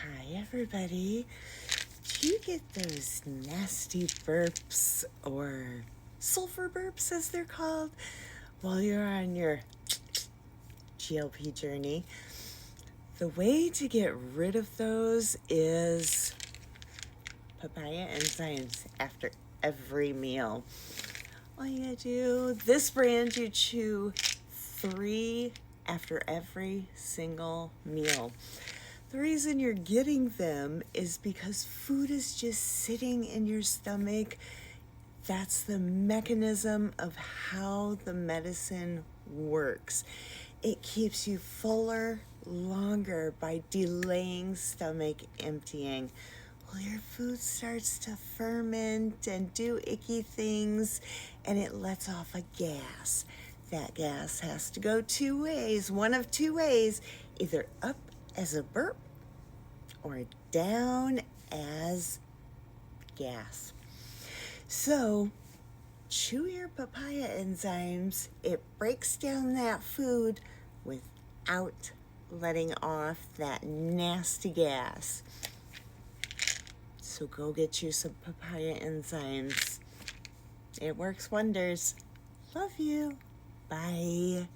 Hi, everybody. Do you get those nasty burps or sulfur burps, as they're called, while you're on your GLP journey? The way to get rid of those is papaya enzymes after every meal. All you gotta do, this brand you chew 3 after every single meal. The reason you're getting them is because food is just sitting in your stomach. That's the mechanism of how the medicine works. It keeps you fuller longer by delaying stomach emptying. Well, your food starts to ferment and do icky things, and it lets off a gas. That gas has to go 2 ways, one of 2 ways, either up as a burp or down as gas. So chew your papaya enzymes. It breaks down that food without letting off that nasty gas. So go get you some papaya enzymes. It works wonders. Love you. Bye.